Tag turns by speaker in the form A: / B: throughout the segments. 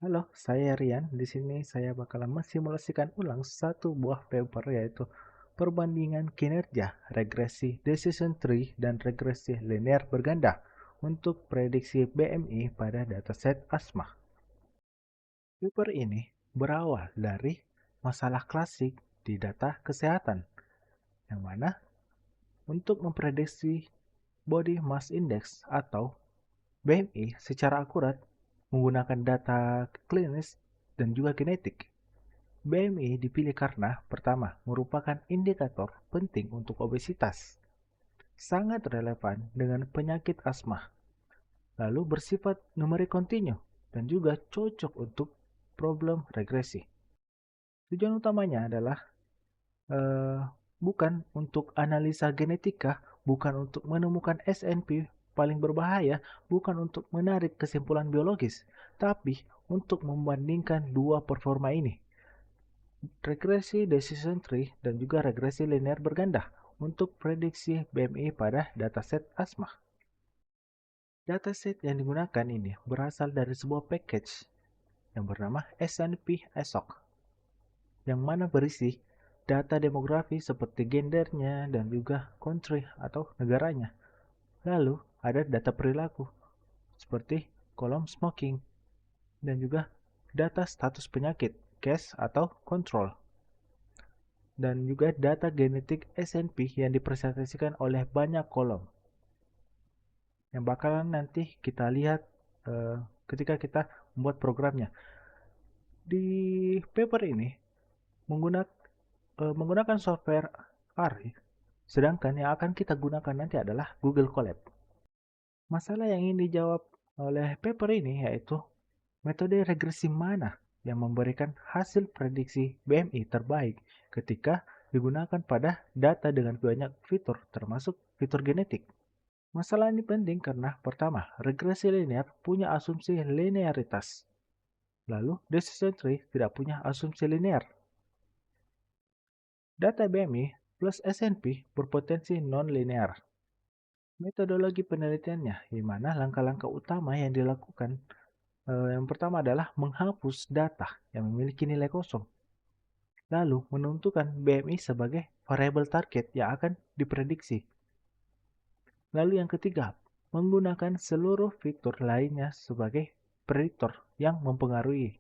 A: Halo, saya Rian. Di sini saya bakalan mensimulasikan ulang satu buah paper yaitu perbandingan kinerja regresi decision tree dan regresi linear berganda untuk prediksi BMI pada dataset ASMA. Paper ini berawal dari masalah klasik di data kesehatan, yang mana untuk memprediksi body mass index atau BMI secara akurat menggunakan data klinis dan juga genetik. BMI dipilih karena, pertama, merupakan indikator penting untuk obesitas, sangat relevan dengan penyakit asma, lalu bersifat numerik kontinu, dan juga cocok untuk problem regresi. Tujuan utamanya adalah eh, bukan untuk analisa genetika, bukan untuk menemukan SNP paling berbahaya, bukan untuk menarik kesimpulan biologis, tapi untuk membandingkan dua performa ini, regresi decision tree dan juga regresi linear berganda untuk prediksi BMI pada dataset ASMA. Dataset yang digunakan ini berasal dari sebuah package yang bernama SNP ESOC, yang mana berisi data demografi seperti gendernya dan juga country atau negaranya. Lalu ada data perilaku seperti kolom smoking dan juga data status penyakit, case atau control, dan juga data genetik SNP yang dipresentasikan oleh banyak kolom yang bakalan nanti kita lihat ketika kita membuat programnya. Di paper ini menggunakan software R, sedangkan yang akan kita gunakan nanti adalah Google Colab. Masalah yang ingin dijawab oleh paper ini yaitu metode regresi mana yang memberikan hasil prediksi BMI terbaik ketika digunakan pada data dengan banyak fitur termasuk fitur genetik. Masalah ini penting karena pertama, regresi linear punya asumsi linearitas. Lalu, decision tree tidak punya asumsi linear. Data BMI plus SNP berpotensi non-linear. Metodologi penelitiannya, di mana langkah-langkah utama yang dilakukan, yang pertama adalah menghapus data yang memiliki nilai kosong. Lalu, menentukan BMI sebagai variabel target yang akan diprediksi. Lalu yang ketiga, menggunakan seluruh fitur lainnya sebagai prediktor yang mempengaruhi.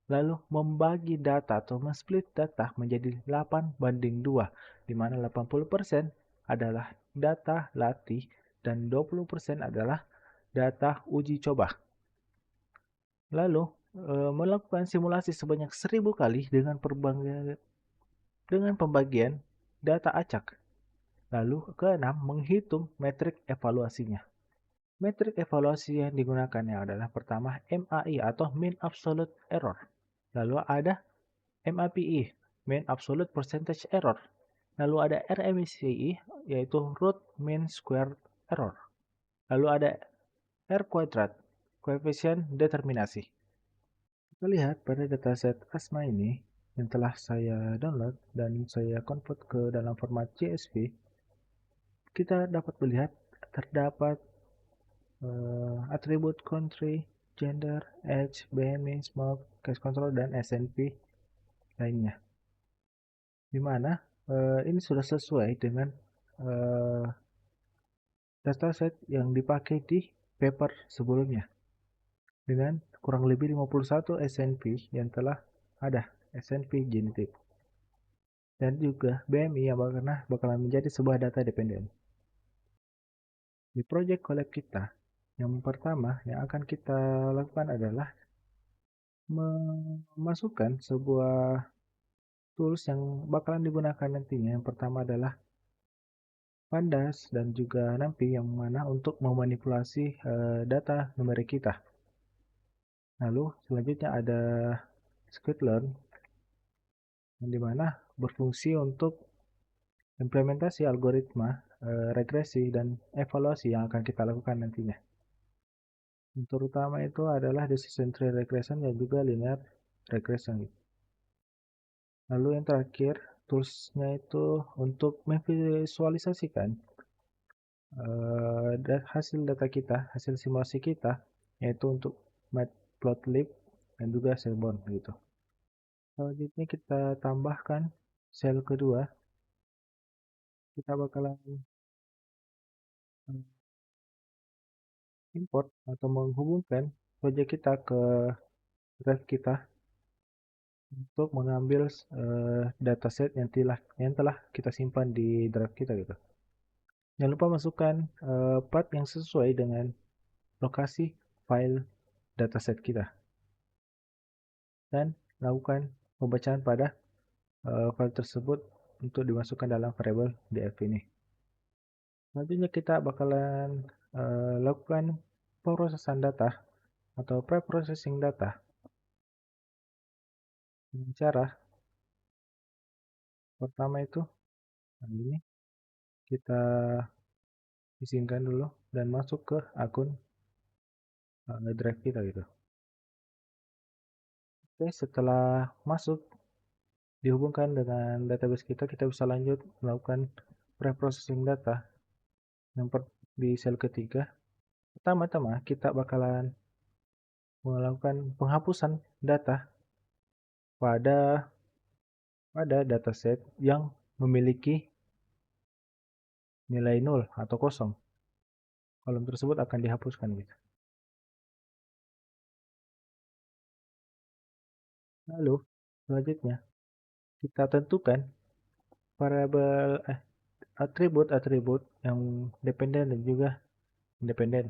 A: Lalu membagi data atau men-split data menjadi 8:2, di mana 80% adalah data latih dan 20% adalah data uji coba. Lalu melakukan simulasi sebanyak 1000 kali dengan pembagian data acak. Lalu keenam, menghitung metrik evaluasinya. Metrik evaluasi yang digunakannya adalah pertama MAI atau Mean Absolute Error. Lalu ada MAPI, Mean Absolute Percentage Error. Lalu ada RMSI, yaitu Root Mean Square Error. Lalu ada R Quadrat, koefisien determinasi. Kita lihat pada dataset ASMA ini yang telah saya download dan saya convert ke dalam format CSV, kita dapat melihat terdapat atribut country, gender, age, BMI, smoke, case control, dan SNP lainnya. Di mana ini sudah sesuai dengan uh, dataset yang dipakai di paper sebelumnya dengan kurang lebih 51 SNP yang telah ada SNP genetik dan juga BMI yang bakalan menjadi sebuah data dependen. Di project collab kita, yang pertama yang akan kita lakukan adalah memasukkan sebuah tools yang bakalan digunakan nantinya. Yang pertama adalah Pandas dan juga NumPy yang mana untuk memanipulasi data numerik kita. Lalu selanjutnya ada scikit-learn yang dimana berfungsi untuk implementasi algoritma regresi dan evaluasi yang akan kita lakukan nantinya. Yang terutama itu adalah decision tree regression dan juga linear regression. Lalu yang terakhir, toolsnya itu untuk memvisualisasikan hasil data kita, hasil simulasi kita, yaitu untuk matplotlib dan juga sel bond gitu. Selanjutnya kita tambahkan sel kedua, kita bakalan import atau menghubungkan project kita ke drive kita untuk mengambil dataset yang telah kita simpan di drive kita gitu. Jangan lupa masukkan path yang sesuai dengan lokasi file dataset kita dan lakukan pembacaan pada file tersebut untuk dimasukkan dalam variabel df ini. Selanjutnya kita bakalan lakukan pemrosesan data atau pre-processing data dengan cara pertama itu ini kita izinkan dulu dan masuk ke akun drive kita gitu. Oke, setelah masuk dihubungkan dengan database kita, kita bisa lanjut melakukan pre-processing data yang di sel ketiga. Pertama-tama kita bakalan melakukan penghapusan data pada dataset yang memiliki nilai 0 atau kosong. Kolom tersebut akan dihapuskan gitu. Lalu selanjutnya kita tentukan variabel atribut-atribut yang dependen dan juga independen.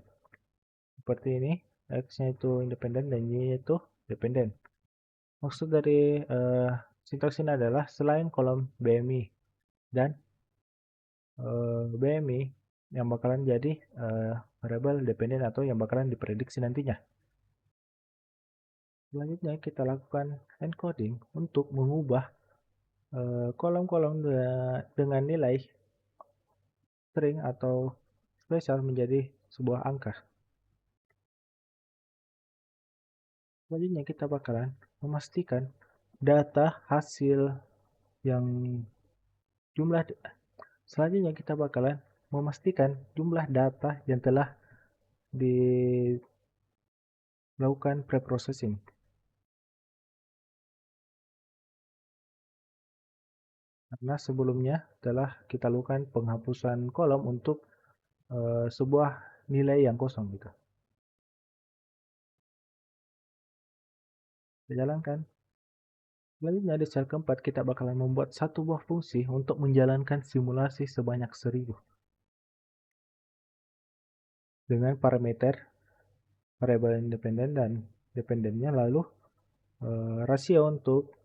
A: Seperti ini, X-nya itu independen dan Y-nya itu dependen. Maksud dari sintaks ini adalah selain kolom BMI dan BMI yang bakalan jadi variabel dependen atau yang bakalan diprediksi nantinya. Selanjutnya kita lakukan encoding untuk mengubah kolom-kolom dengan nilai string atau spesial menjadi sebuah angka. Selanjutnya kita bakalan memastikan data hasil yang jumlah selanjutnya kita bakalan memastikan jumlah data yang telah dilakukan pre-processing. Karena sebelumnya telah kita lakukan penghapusan kolom untuk sebuah nilai yang kosong gitu. Kita jalankan. Selanjutnya di sel keempat kita bakalan membuat satu buah fungsi untuk menjalankan simulasi sebanyak 1000 dengan parameter variabel independen dan dependennya, lalu rasio untuk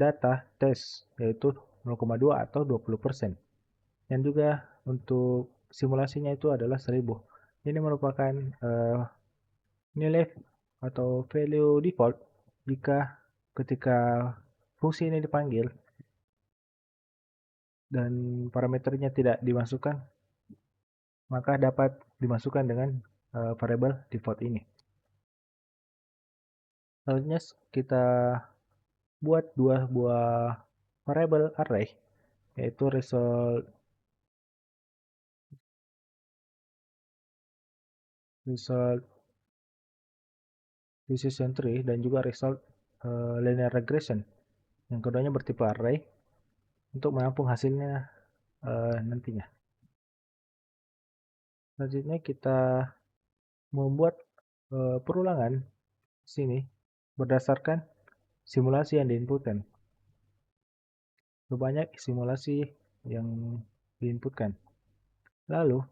A: data tes yaitu 0,2 atau 20%. Dan juga untuk simulasinya itu adalah 1000. Ini merupakan nilai atau value default jika ketika fungsi ini dipanggil dan parameternya tidak dimasukkan, maka dapat dimasukkan dengan variabel default ini. Selanjutnya kita buat dua buah variabel array, yaitu result decision tree dan juga result linear regression. Yang keduanya bertipe array untuk menampung hasilnya nantinya. Selanjutnya kita membuat perulangan sini berdasarkan simulasi yang diinputkan. Sebanyak simulasi yang diinputkan. Lalu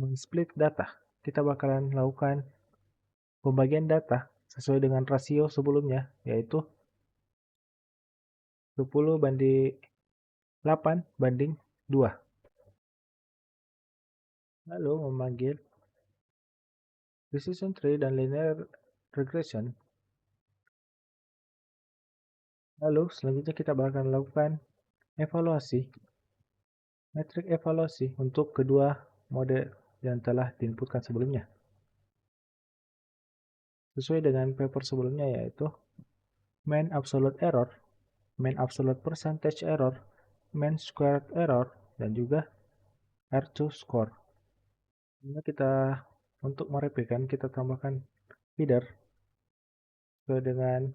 A: men-split data. Kita bakalan lakukan pembagian data sesuai dengan rasio sebelumnya, yaitu 10:8:2. Lalu memanggil decision tree dan linear regression. Lalu selanjutnya kita bakalan lakukan evaluasi, metrik evaluasi untuk kedua mode yang telah diinputkan sebelumnya. Sesuai dengan paper sebelumnya, yaitu mean absolute error, mean absolute percentage error, mean squared error, dan juga R2 score. Ini kita untuk mereplikan kita tambahkan feeder sesuai dengan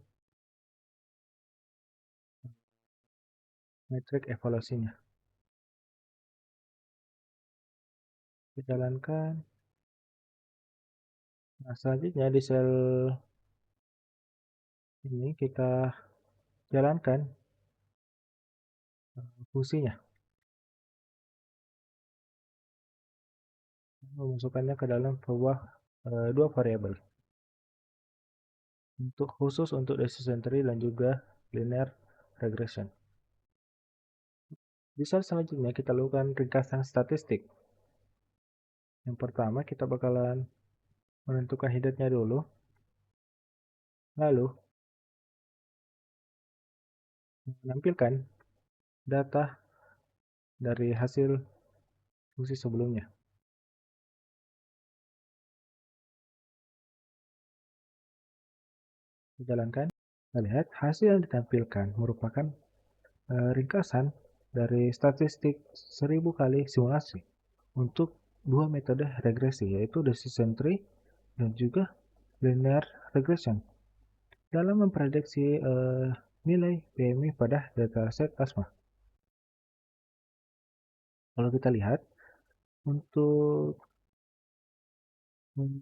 A: metrik evaluasinya. Kita jalankan. Nah, selanjutnya di sel ini kita jalankan fungsinya, memasukkannya ke dalam sebuah dua variabel untuk khusus untuk decision tree dan juga linear regression. Di slide selanjutnya kita lakukan ringkasan statistik. Yang pertama kita bakalan menentukan hidupnya dulu, lalu menampilkan data dari hasil fungsi sebelumnya. Dijalankan, kita lihat hasil yang ditampilkan merupakan ringkasan dari statistik 1000 kali simulasi untuk dua metode regresi, yaitu decision tree dan juga linear regression dalam memprediksi nilai PMI pada dataset ASMA. Kalau kita lihat untuk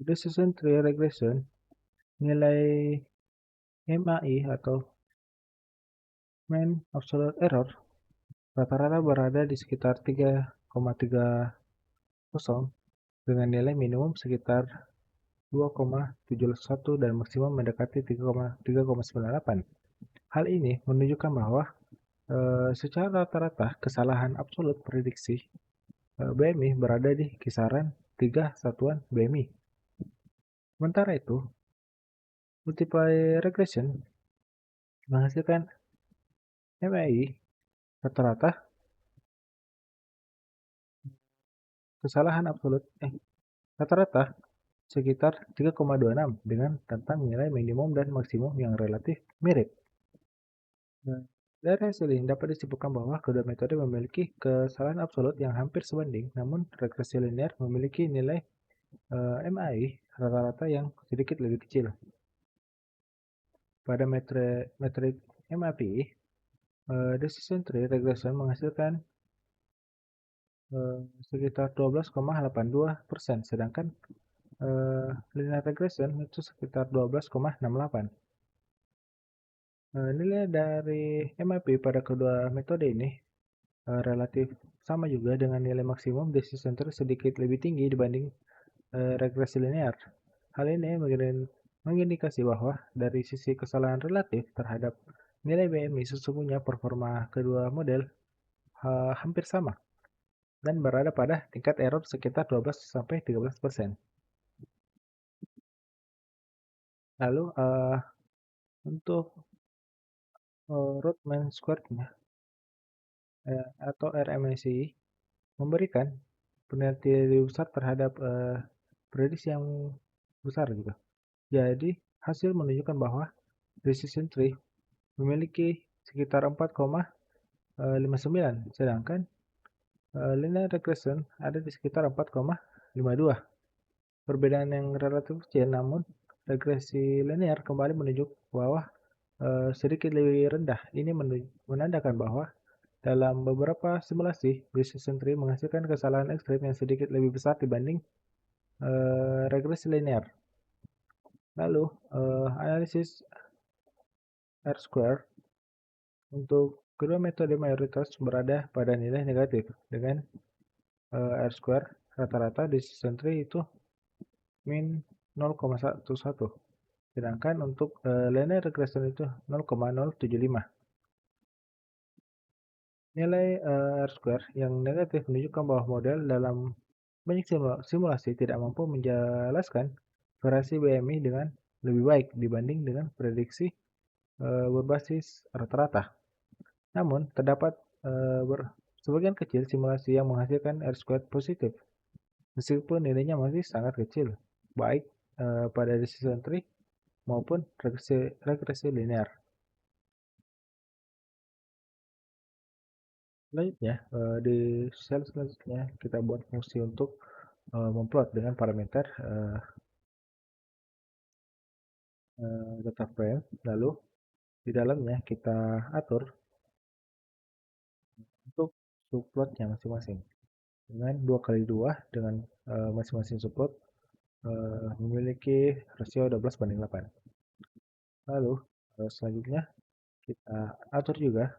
A: decision tree regression, nilai MAI atau mean absolute error rata-rata berada di sekitar 3,30 dengan nilai minimum sekitar 2,71 dan maksimum mendekati 3,98. Hal ini menunjukkan bahwa secara rata-rata kesalahan absolut prediksi BMI berada di kisaran 3 satuan BMI. Sementara itu, multiply regression menghasilkan MAI rata-rata kesalahan absolut rata-rata sekitar 3,26 dengan tentang nilai minimum dan maksimum yang relatif mirip. Nah, dari hasil ini dapat disimpulkan bahwa kedua metode memiliki kesalahan absolut yang hampir sebanding, namun regresi linear memiliki nilai MAI rata-rata yang sedikit lebih kecil. Pada metrik MAPI, decision tree regression menghasilkan sekitar 12,82%, sedangkan linear regression itu sekitar 12,68%. Nilai dari MAPI pada kedua metode ini relatif sama juga dengan nilai maksimum decision tree sedikit lebih tinggi dibanding regresi linear. Hal ini mengindikasi bahwa dari sisi kesalahan relatif terhadap nilai BMI sesungguhnya performa kedua model hampir sama dan berada pada tingkat error sekitar 12-13%. Lalu untuk Rotman Square-nya atau RMSI memberikan penelitian lebih besar terhadap prediksi yang besar gitu. Jadi hasil menunjukkan bahwa decision tree memiliki sekitar 4,59, sedangkan linear regression ada di sekitar 4,52. Perbedaan yang relatif kecil, namun regresi linear kembali menunjuk bahwa sedikit lebih rendah. Ini menandakan bahwa dalam beberapa simulasi, decision tree menghasilkan kesalahan ekstrim yang sedikit lebih besar dibanding regresi linear. Lalu, analisis R-square untuk kedua metode mayoritas berada pada nilai negatif dengan R-square rata-rata decision tree itu min 0,11, sedangkan untuk linear regression itu 0,075. Nilai R-square yang negatif menunjukkan bahwa model dalam banyak simulasi tidak mampu menjelaskan variasi BMI dengan lebih baik dibanding dengan prediksi berbasis rata-rata. Namun, terdapat sebagian kecil simulasi yang menghasilkan R-square positif, meskipun nilainya masih sangat kecil, baik pada decision tree maupun regresi linear. Selanjutnya, di sel selanjutnya kita buat fungsi untuk memplot dengan parameter data frame, lalu di dalamnya kita atur untuk subplotnya masing-masing dengan 2 kali 2 dengan masing-masing subplot memiliki rasio 12:8. Lalu selanjutnya kita atur juga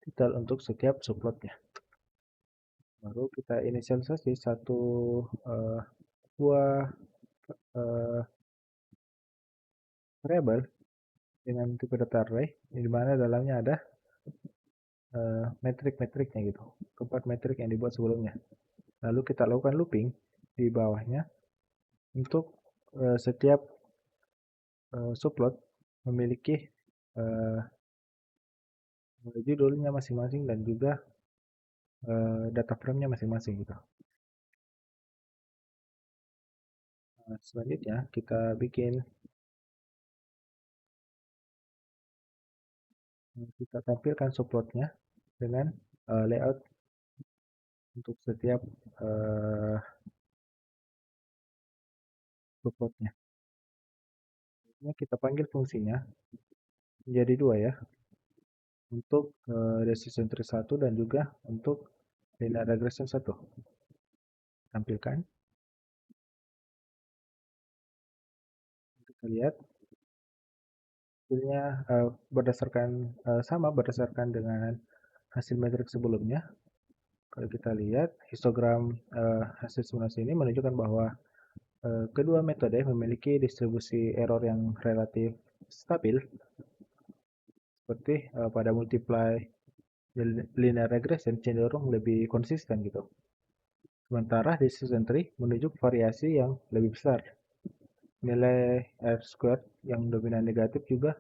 A: titel untuk setiap subplotnya. Baru kita inisialisasi satu buah variabel dengan tipe data array di mana dalamnya ada metrik-metriknya gitu, keempat metrik yang dibuat sebelumnya. Lalu kita lakukan looping di bawahnya untuk setiap subplot memiliki uh, judulnya masing-masing dan juga data frame-nya masing-masing gitu. Nah, selanjutnya kita tampilkan subplotnya dengan layout untuk setiap uh, subplotnya. Kita panggil fungsinya menjadi dua ya, untuk decision tree 1 dan juga untuk linear regression 1. Tampilkan. Kita lihat hasilnya sama berdasarkan dengan hasil metrik sebelumnya. Kalau kita lihat histogram hasil simulasi ini menunjukkan bahwa kedua metode memiliki distribusi error yang relatif stabil, seperti pada multiply linear regression cenderung lebih konsisten gitu. Sementara decision tree menunjuk variasi yang lebih besar. Nilai R squared yang dominan negatif juga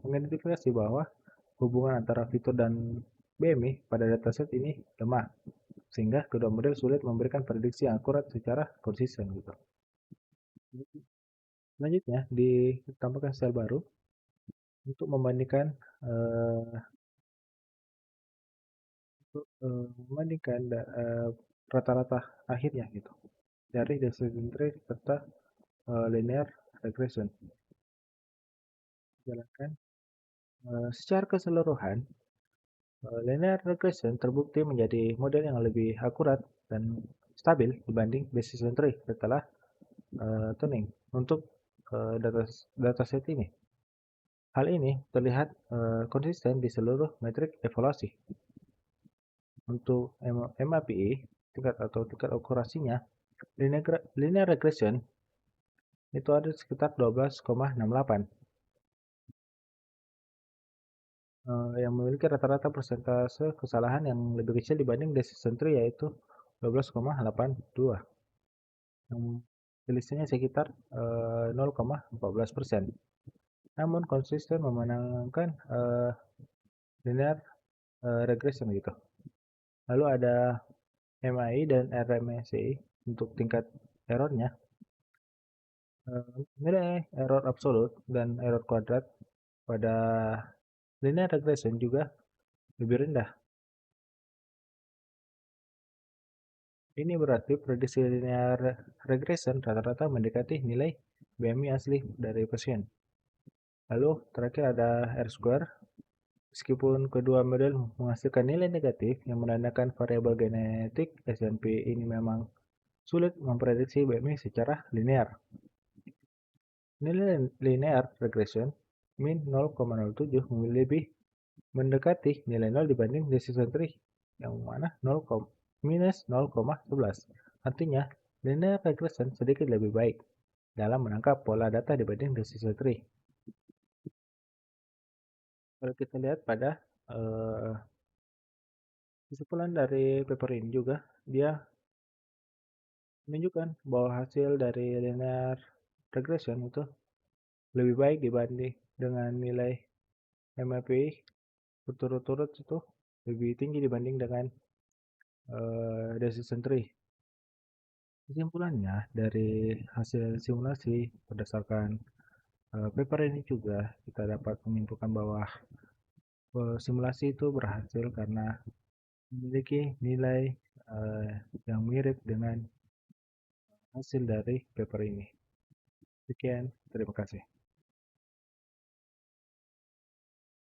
A: mengidentifikasi bahwa hubungan antara fitur dan BMI pada dataset ini lemah, sehingga kedua model sulit memberikan prediksi yang akurat secara konsisten gitu. Selanjutnya ditambahkan sel baru untuk membandingkan rata-rata akhirnya gitu dari decision tree serta linear regression. Jalankan secara keseluruhan linear regression terbukti menjadi model yang lebih akurat dan stabil dibanding decision tree setelah tuning untuk dataset ini. Hal ini terlihat konsisten di seluruh metrik evaluasi. Untuk MAPI, tingkat akurasinya, linear regression itu ada sekitar 12,68, yang memiliki rata-rata persentase kesalahan yang lebih kecil dibanding decision tree, yaitu 12,82, yang selisihnya sekitar 0,14%. Namun konsisten memenangkan linear regression gitu. Lalu ada MAI dan RMSI untuk tingkat errornya. Nilai error absolut dan error kuadrat pada linear regression juga lebih rendah. Ini berarti prediksi linear regression rata-rata mendekati nilai BMI asli dari pasien. Lalu terakhir ada R square. Meskipun kedua model menghasilkan nilai negatif yang menandakan variabel genetik, SNP ini memang sulit memprediksi BMI secara linear. Nilai linear regression min 0,07 lebih mendekati nilai 0 dibanding decision tree yang mana minus 0,11. Artinya, linear regression sedikit lebih baik dalam menangkap pola data dibanding decision tree. Kalau kita lihat pada kesimpulan dari paper ini juga, dia menunjukkan bahwa hasil dari linear regression itu lebih baik dibanding dengan nilai MAPI berturut-turut itu lebih tinggi dibanding dengan decision tree. Kesimpulannya dari hasil simulasi berdasarkan paper ini juga kita dapat menyimpulkan bahwa simulasi itu berhasil karena memiliki nilai yang mirip dengan hasil dari paper ini. Sekian, terima kasih.